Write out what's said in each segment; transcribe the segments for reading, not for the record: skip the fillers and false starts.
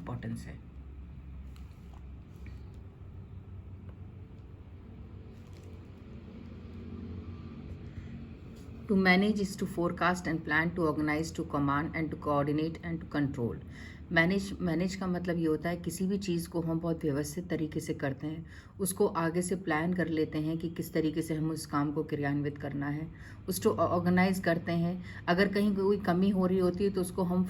Importance है। To manage is to forecast and plan, to organize, to command and to coordinate and to control. Manage का मतलब ये होता है किसी भी चीज़ को हम बहुत व्यवस्थित तरीके से करते हैं, उसको आगे से प्लान कर लेते हैं कि किस तरीके से हम उस काम को क्रियान्वित करना है, उसको ऑर्गेनाइज करते हैं। अगर कहीं कोई कमी हो रही होती है तो उसको हम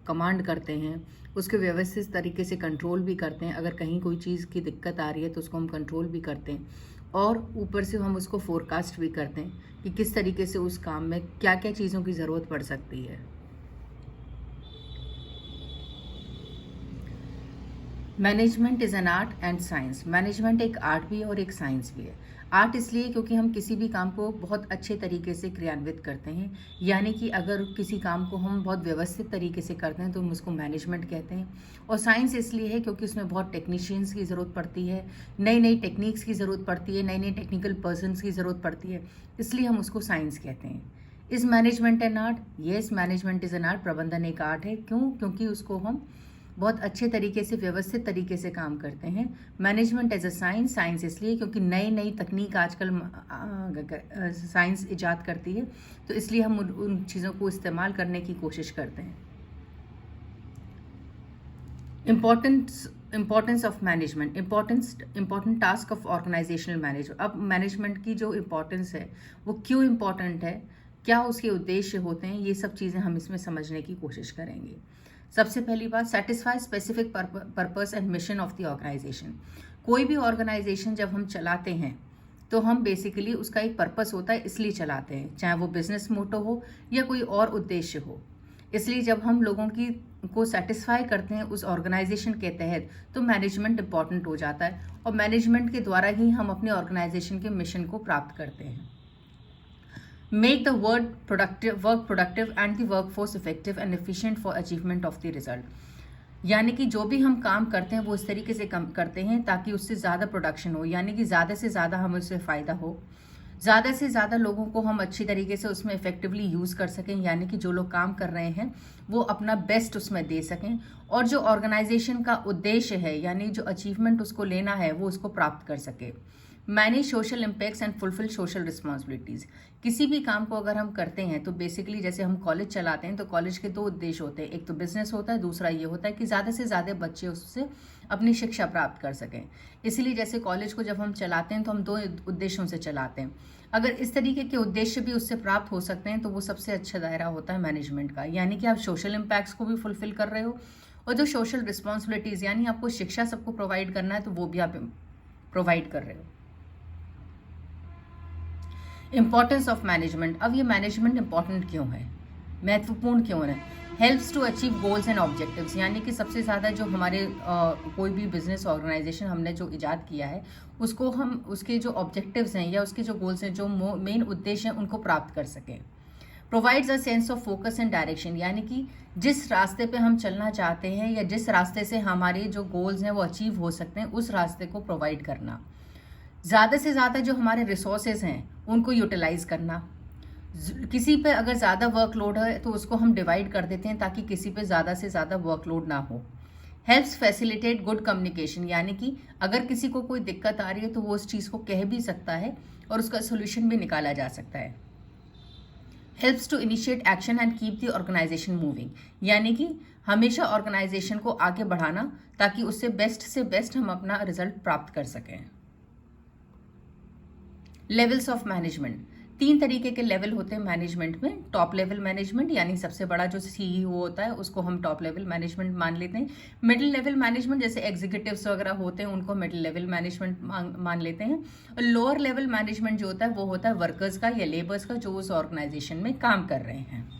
कमांड करते हैं, उसके व्यवस्थित तरीके से कंट्रोल भी करते हैं। अगर कहीं कोई चीज़ की दिक्कत आ रही है तो उसको हम कंट्रोल भी करते हैं, और ऊपर से हम उसको फोरकास्ट भी करते हैं कि किस तरीके से उस काम में क्या क्या चीज़ों की ज़रूरत पड़ सकती है। Management is an art and science. Management एक आर्ट भी है और एक साइंस भी है। आर्ट इसलिए क्योंकि हम किसी भी काम को बहुत अच्छे तरीके से क्रियान्वित करते हैं, यानी कि अगर किसी काम को हम बहुत व्यवस्थित तरीके से करते हैं तो हम उसको मैनेजमेंट कहते हैं। और साइंस इसलिए है क्योंकि उसमें बहुत टेक्नीशियंस की ज़रूरत पड़ती है, नई नई टेक्निक्स की ज़रूरत पड़ती है, नई नई टेक्निकल पर्सनस की ज़रूरत पड़ती है, इसलिए हम उसको साइंस कहते हैं। Is management an art? Yes, management is an art. प्रबंधन एक आर्ट है। क्यों? क्योंकि उसको हम बहुत अच्छे तरीके से व्यवस्थित तरीके से काम करते हैं। Management as a science, science इसलिए क्योंकि नई नई तकनीक आजकल साइंस इजाद करती है, तो इसलिए हम उन चीज़ों को इस्तेमाल करने की कोशिश करते हैं। Importance of management, important task of organisational management. अब मैनेजमेंट की जो इम्पोर्टेंस है वो क्यों इम्पोर्टेंट है, क्या उसके उद्देश्य होते हैं, ये सब चीज़ें हम इसमें समझने की कोशिश करेंगे। सबसे पहली बात, satisfy specific purpose and mission of the organisation. कोई भी ऑर्गेनाइजेशन जब हम चलाते हैं तो हम बेसिकली उसका एक पर्पस होता है, इसलिए चलाते हैं, चाहे वो बिजनेस मोटो हो या कोई और उद्देश्य हो। इसलिए जब हम लोगों की को सेटिस्फाई करते हैं उस ऑर्गेनाइजेशन के तहत तो मैनेजमेंट इंपॉर्टेंट हो जाता है, और मैनेजमेंट के द्वारा ही हम अपने ऑर्गेनाइजेशन के मिशन को प्राप्त करते हैं। Make the work productive and the workforce effective and efficient for achievement of the result. यानी कि जो भी हम काम करते हैं वो इस तरीके से करते हैं ताकि उससे ज़्यादा प्रोडक्शन हो, यानी कि ज़्यादा से ज़्यादा हमें उससे फ़ायदा हो, ज़्यादा से ज़्यादा लोगों को हम अच्छी तरीके से उसमें इफेक्टिवली यूज़ कर सकें, यानी कि जो लोग काम कर रहे हैं वो अपना बेस्ट उसमें दे सकें, और जो ऑर्गेनाइजेशन का उद्देश्य है यानी जो अचीवमेंट उसको लेना है वो उसको प्राप्त कर सके। Manage social impacts and fulfil social responsibilities. किसी भी काम को अगर हम करते हैं तो बेसिकली जैसे हम कॉलेज चलाते हैं तो कॉलेज के दो उद्देश्य होते हैं, एक तो बिजनेस होता है, दूसरा ये होता है कि ज़्यादा से ज़्यादा बच्चे उससे अपनी शिक्षा प्राप्त कर सकें। इसीलिए जैसे कॉलेज को जब हम चलाते हैं तो हम दो उद्देश्यों से चलाते हैं। अगर इस तरीके के उद्देश्य भी उससे प्राप्त हो सकते हैं तो वो सबसे अच्छा दायरा होता है मैनेजमेंट का, यानी कि आप सोशल इम्पैक्ट्स को भी फुलफिल कर रहे हो और जो सोशल रिस्पॉन्सिबिलिटीज़ यानी आपको शिक्षा सबको प्रोवाइड करना है तो वो भी आप प्रोवाइड कर रहे हो। Importance of management. अब ये मैनेजमेंट इंपॉर्टेंट क्यों है, महत्वपूर्ण क्यों है? Helps to achieve goals and objectives, यानी कि सबसे ज़्यादा जो हमारे कोई भी बिजनेस ऑर्गेनाइजेशन हमने जो इजाद किया है उसको हम उसके जो ऑब्जेक्टिव्स हैं या उसके जो गोल्स हैं, जो मेन उद्देश्य हैं, उनको प्राप्त कर सकें। Provides a sense of focus and direction, यानी कि जिस रास्ते पे हम चलना चाहते हैं या जिस रास्ते से हमारे जो गोल्स हैं वो अचीव हो सकते हैं उस रास्ते को प्रोवाइड करना। ज़्यादा से ज़्यादा जो हमारे रिसोर्सेज हैं उनको यूटिलाइज करना। किसी पे अगर ज़्यादा वर्कलोड है तो उसको हम डिवाइड कर देते हैं ताकि किसी पे ज़्यादा से ज़्यादा वर्कलोड ना हो। हेल्प्स फैसिलिटेट गुड कम्युनिकेशन, यानी कि अगर किसी को कोई दिक्कत आ रही है तो वो उस चीज़ को कह भी सकता है और उसका सोल्यूशन भी निकाला जा सकता है। Helps to initiate action and keep the organisation moving, यानी कि हमेशा ऑर्गेनाइजेशन को आगे बढ़ाना ताकि उससे बेस्ट से बेस्ट हम अपना रिजल्ट प्राप्त कर सकें। लेवल्स ऑफ मैनेजमेंट, 3 तरीके के लेवल होते हैं मैनेजमेंट में। टॉप लेवल मैनेजमेंट, यानी सबसे बड़ा जो सीईओ होता है उसको हम टॉप लेवल मैनेजमेंट मान लेते हैं। मिडिल लेवल मैनेजमेंट जैसे एग्जीक्यूटिव्स वगैरह होते हैं उनको मिडिल लेवल मैनेजमेंट मान लेते हैं। और लोअर लेवल मैनेजमेंट जो होता है वो होता है वर्कर्स का या लेबर्स का जो उस ऑर्गेनाइजेशन में काम कर रहे हैं।